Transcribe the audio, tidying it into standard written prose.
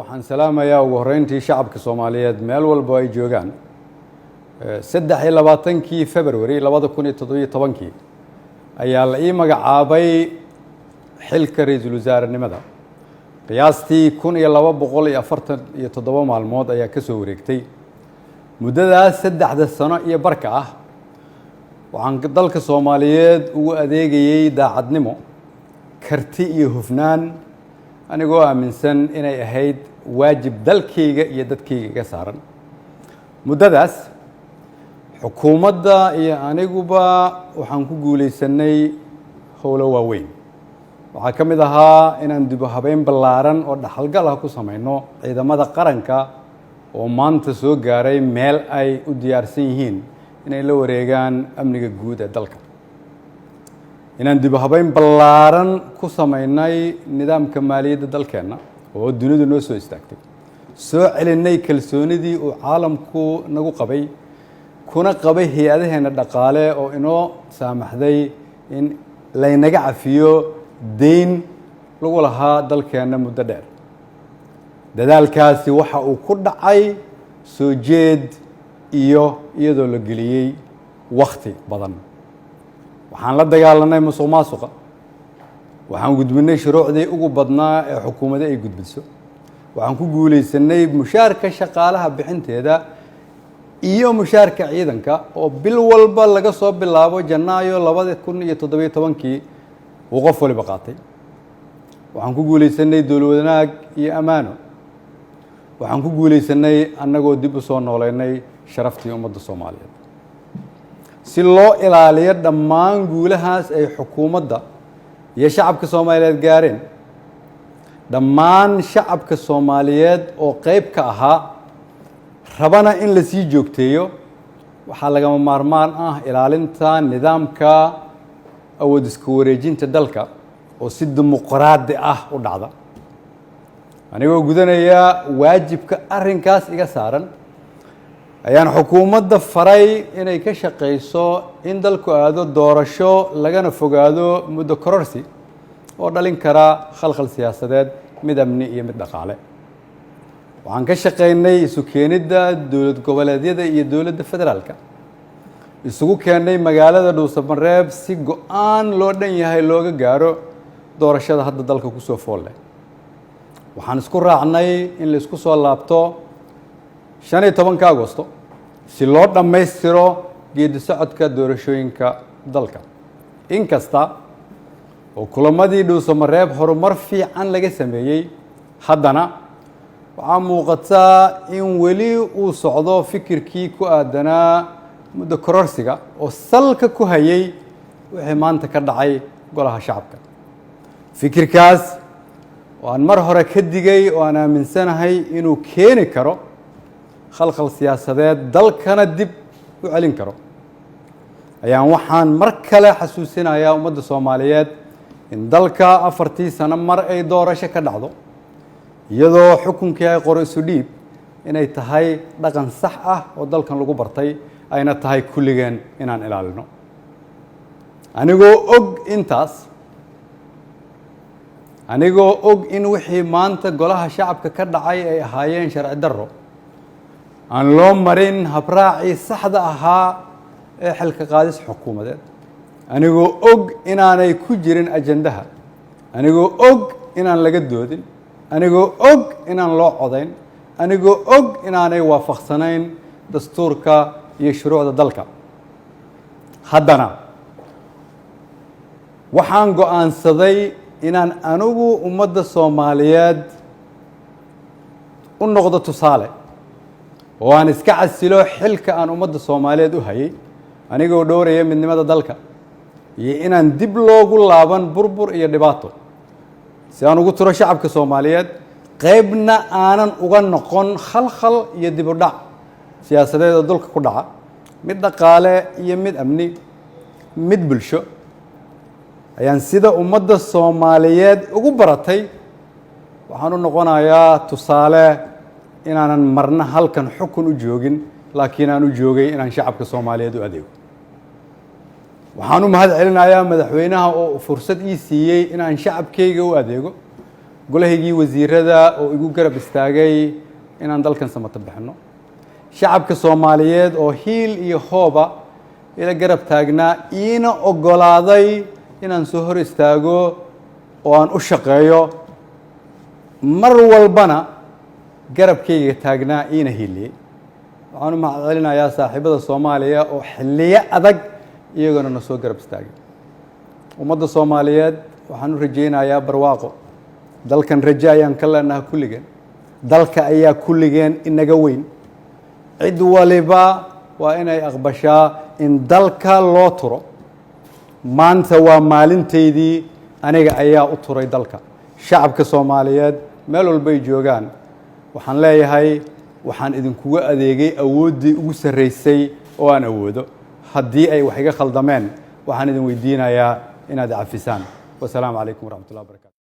waxaan salaamayaa ugu horeyntii shacabka Soomaaliyeed meel walba ay joogaan 23 February 2017 ayaa la ii magacaabay xilka ra'iisul wasaarenimada qiyaastii 1247 maalmood ayaa ka soo wareegtay muddadaas 3 sano iyo barka ah waxaan dalka Soomaaliyeed ugu adeegayay daacadnimo karti iyo hufnaan anigoo aaminsan inay ahayd waajib dalkayga iyo dadkayga iga saaran muddadaas xukuumadda iyo aniguba waxaan ku guuleysanay howlo waaweyn waxaa ka mid ahaa inaan dib u habeyn ballaaran oo dhaxalgal ah ku samayno ciidamada qaranka oo maanta soo gaaray meel ay u diyaarsan yihiin inay la wareegaan amniga guud ee dalka inaan dib u habeyn ballaaran ku samaynay nidaamka maaliyadda dalkeenna oo dunidu noo soo istaagtay soo celinay kalsoonidii uu caalamku nagu qabay kuna qabay hay'adaheena dhaqaale oo inoo saamaxday in laynaga cafiyo deyn lagu lahaa dalkeenna muddo dheer dadaalkaasi waxa uu ku dhacay soo jeed iyo iyadoo la geliyey wakhti badan waxaan la dagaalanay musuqmaasuqa waxaan gudbinay shuruucdii ugu badnaa ee xukuumadda ay gudbiso waxaan ku guuleysanay mushaarka shaqaalaha bixinteeda iyo mushaarka ciidanka oo bil walba laga soo bilaabo Janaayo 2017 uu qof waliba qaatay waxaan ku guuleysanay dowlad wanaag iyo amaano waxaan ku guuleysanay annagoo dib u soo nooleynay sharaftii ummadda Soomaaliyeed si loo ilaaliyo dhammaan guulahaas ay xukuumadda iyo shacabka Soomaaliyeed gaareen dhammaan shacabka Soomaaliyeed oo qayb ka ahaa rabana in la sii joogteeyo waxaa lagama maarmaan ah ilaalinta nidaamka awood isku wareejinta dalka oo si dimuqraadi ah u dhacda anigoo gudanaya waajibka arrinkaas iga saaran ayaan xukuumadda faray inay ka shaqeyso in dalku aado doorasho lagana fogaado muddo kororsi oo dhalin kara khalkhal siyaasadeed mid amni iyo mid dhaqaale waxaan ka shaqeynay isu keenidda dowlad goboleedyada iyo dowladda federaalka isugu keenay magaalada Dhuusamareeb si go'aan loo dhan yahay looga gaaro doorashada hadda dalka ku soo fool leh waxaan isku raacnay in la isku soo laabto 15 Agoosto si loo dhammaystiro geedi socodka doorashooyinka dalka inkasta oo kulamadii Dhuusamareeb horumar fiican laga sameeyay haddana waxaa muuqataa in weli uu socdo fikirkii ku aadanaa muddo kororsiga oo salka ku hayay wixii maanta ka dhacay golaha shacabka fikirkaas oo aan mar hore ka digay oo aan aaminsanahay inuu keeni karo khalkhal siyaasadeed dalkana dib u celin karo ayaan waxaan mar kale xasuusinayaa ummadda Soomaaliyeed in dalka 4 sano mar ay doorasho ka dhacdo iyadoo xukunkii ay qoro isu dhiib inay tahay dhaqan sax ah oo dalkan lagu bartay ayna tahay kulligeen inaan ilaalino anigoo og in wixii maanta golaha shacabka ka dhacay ay ahaayeen sharci darro aan loo marin habraacii saxda ahaa ee xilka qaadis xukuumadeed anigoo og inaanay ku jirin ajandaha anigoo og inaan laga doodin anigoo og inaan loo codayn anigoo og inaanay waafaqsanayn dastuurka iyo shuruucda dalka haddana waxaan go'aansaday inaan anigu ummadda Soomaaliyeed u noqdo tusaale oo aan iska casilo xilka aan ummadda Soomaaliyeed u hayay anigoo dhowraya midnimada dalka iyo inaan dib loogu laaban burbur iyo dhibaato si aan ugu tiro shacabka Soomaaliyeed qaybna aanan uga noqon khalkhal iyo dib u dhac siyaasadeed oo dalka ku dhaca mid dhaqaale iyo mid amni mid bulsho ayaan sida ummadda Soomaaliyeed ugu baratay waxaan u noqonayaa tusaale inaanan marna halkan xukun u joogin laakiin aan u joogay inaan shacabka Soomaaliyeed u adeego waxaan u mahad celinayaa madaxweynaha oo fursad ii siiyay inaan shacabkayga u adeego golahaygii wasiirada oo igu garab istaagay inaan dalkan samata bixino shacabka Soomaaliyeed oo hiil iyo hooba ila garab taagnaa iina ogolaaday inaan soo hor istaago oo aan u shaqeeyo mar walbana garabkayga taagnaa iina hiiliyay waxaan u mahadcelinayaa saaxiibada Soomaaliya oo xilliyo adag iyagana na soo garab istaagay ummadda Soomaaliyeed waxaan u rajaynayaa barwaaqo dalkan rajo ayaan ka leenahay kulligeen dalka ayaa kulligeen inaga weyn cid waliba waa inay aqbashaa in dalka loo turo maanta waa maalinteydii aniga ayaa u turay dalka shacabka Soomaaliyeed meel walba ay joogaan waxaan leeyahay waxaan idinkuga adeegay awooddii ugu sarreysay oo aan awoodo haddii ay wax iga khaldameen waxaan idin weydiinayaa inaad cafisaan wasalaamu calaykum waraxmatullahi wabarakatu